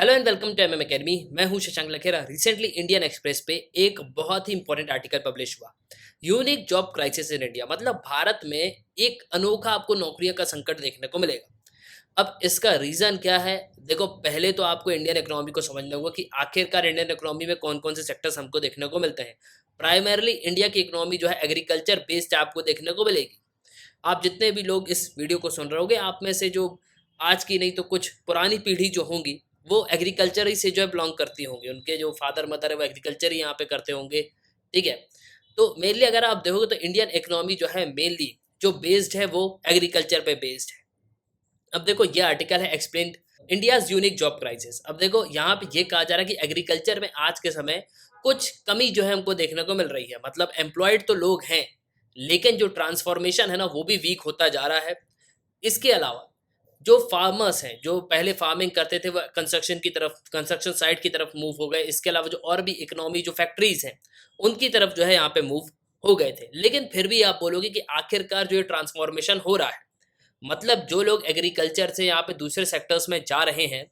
Hello and welcome to MM Academy. मैं हूं Shashank Lakhera. Recently Indian Express पे एक बहुत ही इंपॉर्टेंट आर्टिकल पब्लिश हुआ। Unique job crisis in India, मतलब भारत में एक अनोखा आपको नौकरियों का संकट देखने को मिलेगा। अब इसका रीज़न क्या है? देखो, पहले तो आपको इंडियन इकोनॉमी को समझना होगा कि आखिरकार इंडियन इकोनॉमी में कौन कौन से सेक्टर्स हमको देखने को मिलते हैं। प्राइमरली इंडिया की इकोनॉमी जो है एग्रीकल्चर बेस्ड आपको देखने को मिलेगी। आप जितने भी लोग इस वीडियो को सुन रहे होंगे, आप में से जो आज की नहीं तो कुछ पुरानी पीढ़ी जो होंगी, वो एग्रीकल्चर ही से जो है बिलोंग करती होंगी। उनके जो फादर मदर है वो एग्रीकल्चर ही यहाँ पे करते होंगे। ठीक है। तो मेनली अगर आप देखोगे तो इंडियन इकोनॉमी जो है मेनली जो बेस्ड है वो एग्रीकल्चर पे बेस्ड है। अब देखो, ये आर्टिकल है explain India's unique job crisis. अब देखो, यहाँ पे ये कहा जा रहा है कि एग्रीकल्चर में आज के समय कुछ कमी जो है हमको देखने को मिल रही है। मतलब एम्प्लॉयड तो लोग हैं, लेकिन जो ट्रांसफॉर्मेशन है ना वो भी वीक होता जा रहा है। इसके अलावा जो फार्मर्स हैं, जो पहले फार्मिंग करते थे, वो कंस्ट्रक्शन की तरफ, कंस्ट्रक्शन साइट की तरफ मूव हो गए। इसके अलावा जो और भी इकोनॉमी जो फैक्ट्रीज हैं उनकी तरफ जो है यहाँ पे मूव हो गए थे। लेकिन फिर भी आप बोलोगे कि आखिरकार जो ये ट्रांसफॉर्मेशन हो रहा है, मतलब जो लोग एग्रीकल्चर से यहाँ पे दूसरे सेक्टर्स में जा रहे हैं,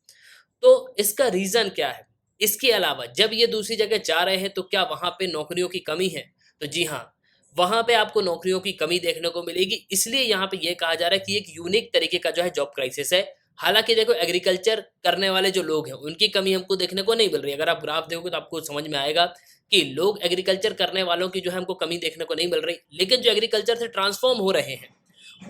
तो इसका रीज़न क्या है? इसके अलावा जब ये दूसरी जगह जा रहे हैं तो क्या वहाँ पे नौकरियों की कमी है? तो जी हाँ, वहाँ पे आपको नौकरियों की कमी देखने को मिलेगी। इसलिए यहाँ पे ये कहा जा रहा है कि एक यूनिक तरीके का जो है जॉब क्राइसिस है। हालाँकि देखो, एग्रीकल्चर करने वाले जो लोग हैं उनकी कमी हमको देखने को नहीं मिल रही है। अगर आप ग्राफ देखोगे तो आपको समझ में आएगा कि लोग एग्रीकल्चर करने वालों की जो है हमको कमी देखने को नहीं मिल रही। लेकिन जो एग्रीकल्चर से ट्रांसफ़ॉर्म हो रहे हैं,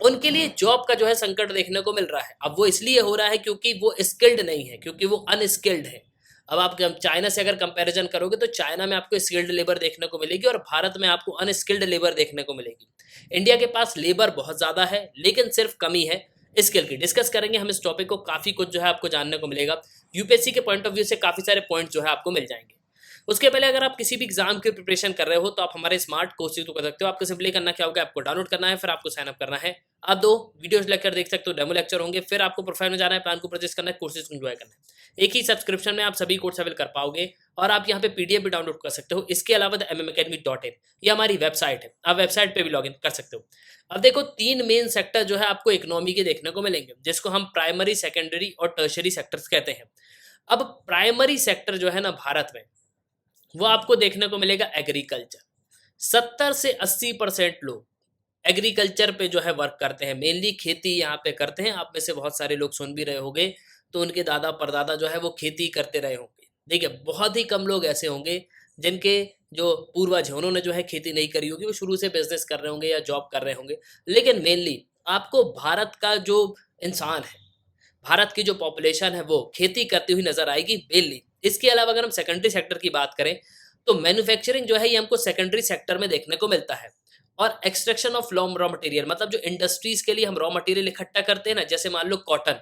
उनके लिए जॉब का जो है संकट देखने को मिल रहा है। अब वो इसलिए हो रहा है क्योंकि वो स्किल्ड नहीं है, क्योंकि वो अनस्किल्ड है। अब आप चाइना से अगर कंपैरिजन करोगे तो चाइना में आपको स्किल्ड लेबर देखने को मिलेगी और भारत में आपको अनस्किल्ड लेबर देखने को मिलेगी। इंडिया के पास लेबर बहुत ज़्यादा है, लेकिन सिर्फ कमी है स्किल की। डिस्कस करेंगे हम इस टॉपिक को, काफ़ी कुछ जो है आपको जानने को मिलेगा। यूपीएससी के पॉइंट ऑफ व्यू से काफ़ी सारे पॉइंट जो है आपको मिल जाएंगे। उसके पहले अगर आप किसी भी एग्जाम की प्रिपरेशन कर रहे हो तो आप हमारे स्मार्ट कोर्सेज को कर सकते हो। आपको सिंपली करना क्या होगा, आपको डाउनलोड करना है, फिर आपको साइन अप करना है। आप 2 वीडियोस लेक्चर देख सकते हो, डेमो लेक्चर होंगे। फिर आपको प्रोफाइल में जाना है, प्लान को परचेज करना है, कोर्सेज को एंजॉय करना है। एक ही सब्सक्रिप्शन में आप सभी कोर्स अवेल कर पाओगे और आप यहाँ पे पीडीएफ भी डाउनलोड कर सकते हो। इसके अलावा द mmacademy.in ये हमारी वेबसाइट है, आप वेबसाइट पे भी लॉगिन कर सकते हो। अब देखो, 3 मेन सेक्टर जो है आपको इकोनॉमी के देखने को मिलेंगे, जिसको हम प्राइमरी, सेकेंडरी और टर्शरी सेक्टर्स कहते हैं। अब प्राइमरी सेक्टर जो है ना भारत में, वो आपको देखने को मिलेगा एग्रीकल्चर। 70 से 80% लोग एग्रीकल्चर पे जो है वर्क करते हैं, मेनली खेती यहाँ पे करते हैं। आप में से बहुत सारे लोग सुन भी रहे होंगे तो उनके दादा परदादा जो है वो खेती करते रहे होंगे। देखिए, बहुत ही कम लोग ऐसे होंगे जिनके जो पूर्वज हैं उन्होंने जो है खेती नहीं करी होगी, वो शुरू से बिजनेस कर रहे होंगे या जॉब कर रहे होंगे। लेकिन मेनली आपको भारत का जो इंसान है, भारत की जो पॉपुलेशन है, वो खेती करती हुई नजर आएगी मेनली। इसके अलावा अगर हम सेकेंडरी सेक्टर की बात करें तो मैन्युफैक्चरिंग जो है ये हमको सेकेंडरी सेक्टर में देखने को मिलता है। और एक्सट्रैक्शन ऑफ रॉ मटेरियल, मतलब जो इंडस्ट्रीज के लिए हम रॉ मटेरियल इकट्ठा करते हैं ना, जैसे मान लो कॉटन,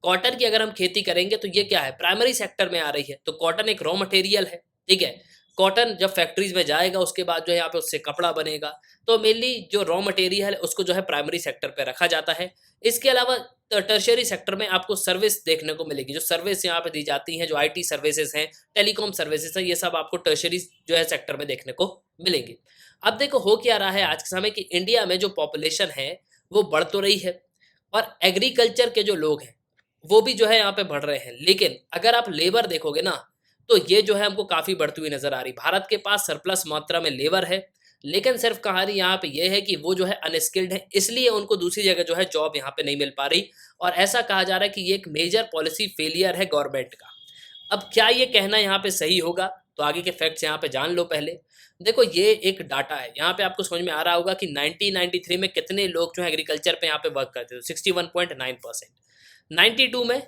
कॉटन की अगर हम खेती करेंगे तो ये क्या है, प्राइमरी सेक्टर में आ रही है। तो कॉटन एक रॉ मटेरियल है। ठीक है। कॉटन जब फैक्ट्रीज में जाएगा उसके बाद जो है यहाँ पे उससे कपड़ा बनेगा। तो मेनली जो रॉ मटेरियल है उसको जो है प्राइमरी सेक्टर पे रखा जाता है। इसके अलावा टर्शियरी सेक्टर में आपको सर्विस देखने को मिलेगी। जो सर्विस यहाँ पे दी जाती हैं, जो आईटी सर्विसेज हैं, टेलीकॉम सर्विसेज हैं, ये सब आपको टर्शियरी जो है सेक्टर में देखने को मिलेंगी। अब देखो, हो क्या रहा है आज के समय कि इंडिया में जो पॉपुलेशन है वो बढ़ तो रही है और एग्रीकल्चर के जो लोग हैं वो भी जो है यहाँ पे बढ़ रहे हैं। लेकिन अगर आप लेबर देखोगे ना, तो ये जो है हमको काफ़ी बढ़ती हुई नजर आ रही। भारत के पास सरप्लस मात्रा में लेबर है, लेकिन सिर्फ कहानी यहाँ पे ये है कि वो जो है अनस्किल्ड है, इसलिए उनको दूसरी जगह जो है जॉब यहाँ पे नहीं मिल पा रही। और ऐसा कहा जा रहा है कि ये एक मेजर पॉलिसी फेलियर है गवर्नमेंट का। अब क्या ये कहना यहाँ पे सही होगा? तो आगे के फैक्ट्स यहाँ पे जान लो पहले। देखो, ये एक डाटा है, यहाँ पे आपको समझ में आ रहा होगा कि 1993 में कितने लोग जो है एग्रीकल्चर पे यहाँ पे वर्क करते थे, 61.9%। 92 में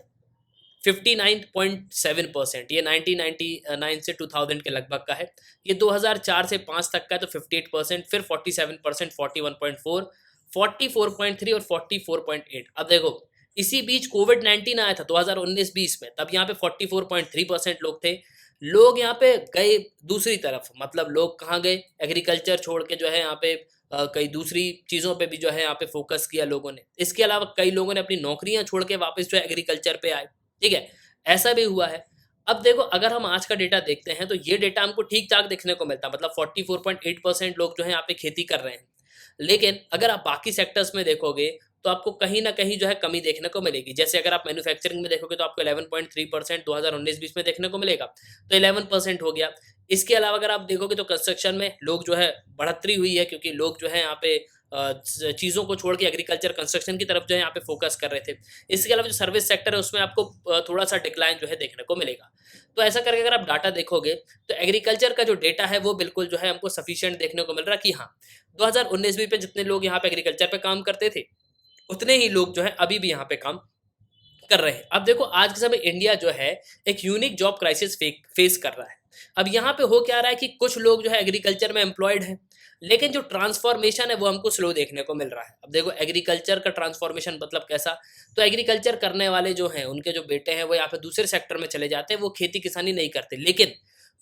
59.7%। ये 1999 से 2000 के लगभग का है। ये 2004 से 5 तक का है तो 58%, फिर 47%, 41.4, 44.3 और 44.8। अब देखो, इसी बीच कोविड-19 आया था 2019-20 में, तब यहाँ पे 44.3% लोग थे। लोग यहाँ पे गए दूसरी तरफ, मतलब लोग कहाँ गए, एग्रीकल्चर छोड़ के जो है यहाँ पे कई दूसरी चीज़ों पे भी जो है यहाँ पे फोकस किया लोगों ने। इसके अलावा कई लोगों ने अपनी नौकरियां छोड़ के वापस जो है एग्रीकल्चर पे आए। ठीक है, ऐसा भी हुआ है। अब देखो, अगर हम आज का डेटा देखते हैं तो ये डेटा हमको ठीक ठाक देखने को मिलता है, मतलब 44.8% लोग जो है यहाँ पे खेती कर रहे हैं। लेकिन अगर आप बाकी सेक्टर्स में देखोगे तो आपको कहीं न कहीं जो है कमी देखने को मिलेगी। जैसे अगर आप मैन्युफैक्चरिंग में देखोगे तो आपको 11.3% 2019-20 में देखने को मिलेगा, तो 11% हो गया। इसके अलावा अगर आप देखोगे तो कंस्ट्रक्शन में लोग जो है बढ़ोतरी हुई है, क्योंकि लोग जो है यहाँ पे चीज़ों को छोड़ के एग्रीकल्चर कंस्ट्रक्शन की तरफ जो है यहाँ पे फोकस कर रहे थे। इसके अलावा जो सर्विस सेक्टर है उसमें आपको थोड़ा सा डिक्लाइन जो है देखने को मिलेगा। तो ऐसा करके अगर आप डाटा देखोगे तो एग्रीकल्चर का जो डेटा है वो बिल्कुल जो है हमको सफिशिएंट देखने को मिल रहा है कि हाँ, 2019-20 में जितने लोग यहाँ पे एग्रीकल्चर पे काम करते थे, उतने ही लोग जो है अभी भी यहाँ पे काम कर रहे हैं। अब देखो आज के समय इंडिया जो है एक यूनिक जॉब क्राइसिस फेस कर रहा है। अब यहाँ पे हो क्या रहा है कि कुछ लोग जो है एग्रीकल्चर में एम्प्लॉयड हैं, लेकिन जो ट्रांसफॉर्मेशन है वो हमको स्लो देखने को मिल रहा है। अब देखो एग्रीकल्चर का ट्रांसफॉर्मेशन मतलब कैसा? तो एग्रीकल्चर करने वाले जो हैं उनके जो बेटे हैं वो यहाँ पे दूसरे सेक्टर में चले जाते हैं, वो खेती किसानी नहीं करते। लेकिन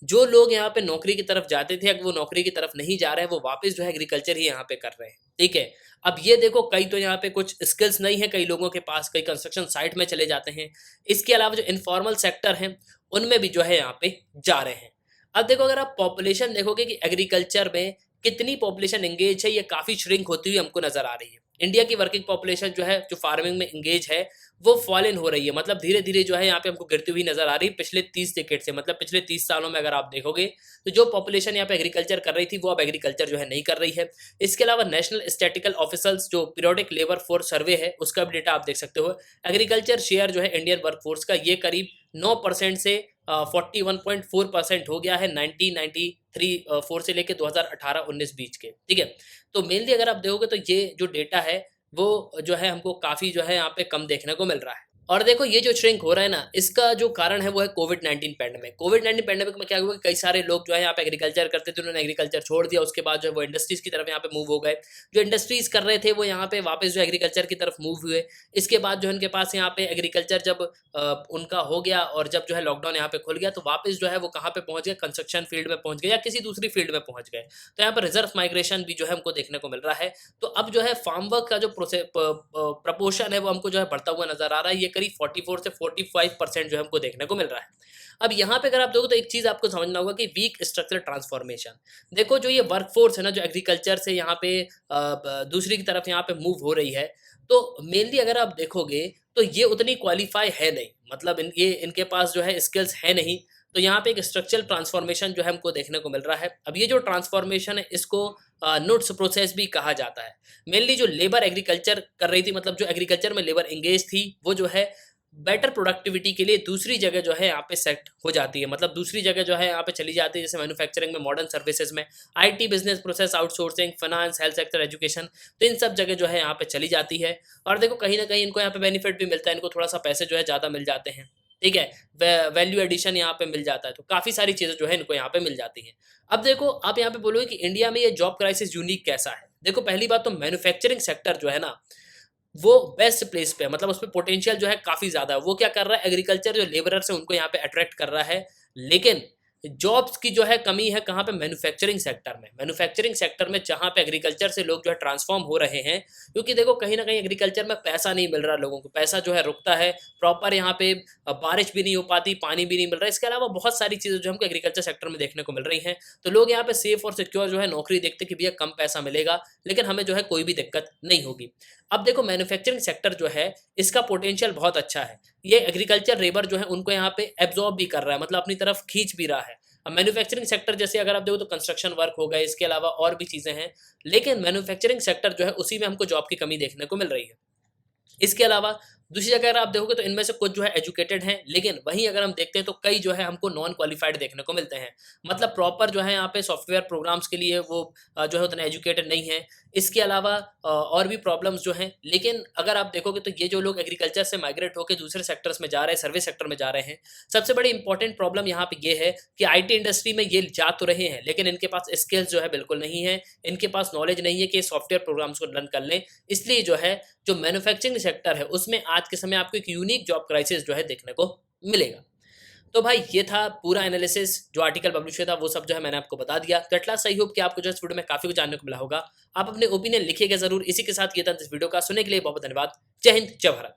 जो लोग यहाँ पे नौकरी की तरफ जाते थे, अब वो नौकरी की तरफ नहीं जा रहे हैं, वो वापस जो है एग्रीकल्चर ही यहाँ पे कर रहे हैं। ठीक है। अब ये देखो कई तो यहाँ पे कुछ स्किल्स नहीं है कई लोगों के पास, कई कंस्ट्रक्शन साइट में चले जाते हैं। इसके अलावा जो इनफॉर्मल सेक्टर हैं उनमें भी जो है यहाँ पे जा रहे हैं। अब देखो अगर आप पॉपुलेशन देखोगे कि एग्रीकल्चर में कितनी पॉपुलेशन एंगेज है, ये काफ़ी श्रिंक होती हुई हमको नज़र आ रही है। इंडिया की वर्किंग पॉपुलेशन जो है, जो फार्मिंग में एंगेज है, वो फॉलन हो रही है। मतलब धीरे-धीरे जो है यहाँ पे हमको गिरती हुई नज़र आ रही है पिछले 30 डिकेड से। मतलब पिछले 30 सालों में अगर आप देखोगे, तो जो पॉपुलेशन यहाँ पे एग्रीकल्चर कर रही थी, वो अब एग्रीकल्चर जो है नहीं कर रही है। इसके अलावा नेशनल स्टैटिस्टिकल ऑफिसर्स जो पीरियोडिक लेबर फोर्स सर्वे है, उसका भी डेटा आप देख सकते हो। एग्रीकल्चर शेयर जो है इंडियन वर्कफोर्स का, ये करीब 9% से 41.4% हो गया है 1993 4 से लेके 2018-19 बीच के। ठीक है। तो मेनली अगर आप देखोगे तो ये जो डेटा है वो जो है हमको काफ़ी जो है यहाँ पे कम देखने को मिल रहा है। और देखो ये जो श्रिंक हो रहा है ना, इसका जो कारण है वो है कोविड-19 पैंडेमिक। कोविड-19 पैंडेमिक में क्या हुआ कि कई सारे लोग जो है यहाँ पे एग्रीकल्चर करते थे, उन्होंने एग्रीकल्चर छोड़ दिया। उसके बाद जो है वो इंडस्ट्रीज़ की तरफ यहाँ पे मूव हो गए। जो इंडस्ट्रीज़ कर रहे थे वो यहाँ पे वापस जो एग्रीकल्चर की तरफ मूव हुए। इसके बाद जो है उनके पास यहाँ पे एग्रीकल्चर जब उनका हो गया और जब जो है लॉकडाउन यहाँ पे खुल गया, तो वापस जो है वो कहाँ पे पहुँच गए? कंस्ट्रक्शन फील्ड में पहुँच गए या किसी दूसरी फील्ड में पहुँच गए। तो यहाँ पर रिजर्व माइग्रेशन भी जो है हमको देखने को मिल रहा है। तो अब जो है फार्म वर्क का जो प्रपोर्शन है वो हमको जो है बढ़ता हुआ नजर आ रहा है। ये करीब 44 से 45% जो है हमको देखने को मिल रहा है। अब यहाँ पे अगर आप देखो तो एक चीज आपको समझना होगा कि वीक स्ट्रक्चरल ट्रांसफॉर्मेशन। देखो जो ये वर्कफोर्स है ना, जो एग्रीकल्चर से यहाँ पे दूसरी की तरफ यहाँ पे मूव हो रही है, तो मेनली अगर आप देखोगे तो ये उतनी क्वालिफाई है नहीं। मतलब ये इनके पास जो है स्किल्स है नहीं। तो यहाँ पे एक स्ट्रक्चरल ट्रांसफॉर्मेशन जो है हमको देखने को मिल रहा है। अब ये जो ट्रांसफॉर्मेशन है इसको नुट्स प्रोसेस भी कहा जाता है। मेनली जो लेबर एग्रीकल्चर कर रही थी, मतलब जो एग्रीकल्चर में लेबर एंगेज थी, वो जो है बेटर प्रोडक्टिविटी के लिए दूसरी जगह जो है यहाँ पे सेट हो जाती है। मतलब दूसरी जगह जो है यहाँ पे चली जाती है, जैसे मैन्युफैक्चरिंग में, मॉडर्न सर्विसेज में, IT, business process outsourcing, finance, health sector, education, तो इन सब जगह जो है यहाँ पे चली जाती है। और देखो कहीं ना कहीं इनको यहाँ पे बेनिफिट भी मिलता है, इनको थोड़ा सा पैसे जो है ज़्यादा मिल जाते हैं। ठीक है। वैल्यू एडिशन यहाँ पे मिल जाता है, तो काफ़ी सारी चीज़ें जो है इनको यहाँ पे मिल जाती हैं। अब देखो आप यहाँ पे बोलोगे कि इंडिया में ये जॉब क्राइसिस यूनिक कैसा है। देखो पहली बात तो मैन्युफैक्चरिंग सेक्टर जो है ना, वो बेस्ट प्लेस पे है। मतलब उसमें पोटेंशियल जो है काफ़ी ज़्यादा है। वो क्या कर रहा है, एग्रीकल्चर जो लेबरर्स हैं उनको यहाँ पे अट्रैक्ट कर रहा है। लेकिन जॉब्स की जो है कमी है कहाँ पे? मैन्युफैक्चरिंग सेक्टर में। मैन्युफैक्चरिंग सेक्टर में जहाँ पे एग्रीकल्चर से लोग जो है ट्रांसफॉर्म हो रहे हैं, क्योंकि देखो कहीं ना कहीं एग्रीकल्चर में पैसा नहीं मिल रहा लोगों को, पैसा जो है रुकता है प्रॉपर। यहाँ पे बारिश भी नहीं हो पाती, पानी भी नहीं मिल रहा है। इसके अलावा बहुत सारी चीज़ें जो हमको एग्रीकल्चर सेक्टर में देखने को मिल रही हैं। तो लोग यहाँ पे सेफ और सिक्योर जो है नौकरी देखते कि भैया कम पैसा मिलेगा, लेकिन हमें जो है कोई भी दिक्कत नहीं होगी। अब देखो मैन्युफैक्चरिंग सेक्टर जो है इसका पोटेंशियल बहुत अच्छा है। ये एग्रीकल्चर लेबर जो है उनको यहाँ पे एब्जॉर्ब भी कर रहा है, मतलब अपनी तरफ खींच भी रहा है। अब मैन्युफैक्चरिंग सेक्टर जैसे अगर आप देखो तो कंस्ट्रक्शन वर्क हो गए, इसके अलावा और भी चीज़ें हैं, लेकिन मैन्युफैक्चरिंग सेक्टर जो है उसी में हमको जॉब की कमी देखने को मिल रही है। इसके अलावा दूसरी जगह अगर आप देखोगे तो इनमें से कुछ जो है एजुकेटेड हैं, लेकिन वहीं अगर हम देखते हैं तो कई जो है हमको नॉन क्वालिफाइड देखने को मिलते हैं। मतलब प्रॉपर जो है यहाँ पे सॉफ्टवेयर प्रोग्राम्स के लिए वो जो है उतना एजुकेटेड नहीं है। इसके अलावा और भी प्रॉब्लम्स जो हैं। लेकिन अगर आप देखोगे तो ये जो लोग एग्रीकल्चर से माइग्रेट होकर दूसरे सेक्टर्स में जा रहे हैं, सर्विस सेक्टर में जा रहे हैं, सबसे बड़ी इंपॉर्टेंट प्रॉब्लम यहाँ पे ये है कि आईटी इंडस्ट्री में ये जा तो रहे हैं, लेकिन इनके पास स्किल्स जो है बिल्कुल नहीं है। इनके पास नॉलेज नहीं है कि सॉफ्टवेयर प्रोग्राम्स को रन कर लें। इसलिए जो है जो मैन्युफैक्चरिंग सेक्टर है उसमें आज के समय आपको एक यूनिक जॉब क्राइसिस जो है देखने को मिलेगा। तो भाई ये था पूरा एनालिसिस, जो आर्टिकल पब्लिश हुआ था वो सब जो है मैंने आपको बता दिया। तो एट लास्ट आई होप कि आपको जो इस वीडियो में काफी कुछ जानने को मिला होगा। आप अपने ओपिनियन लिखिएगा जरूर। इसी के साथ ये था इस वीडियो का। सुनने के लिए बहुत धन्यवाद। जय हिंद, जय भारत।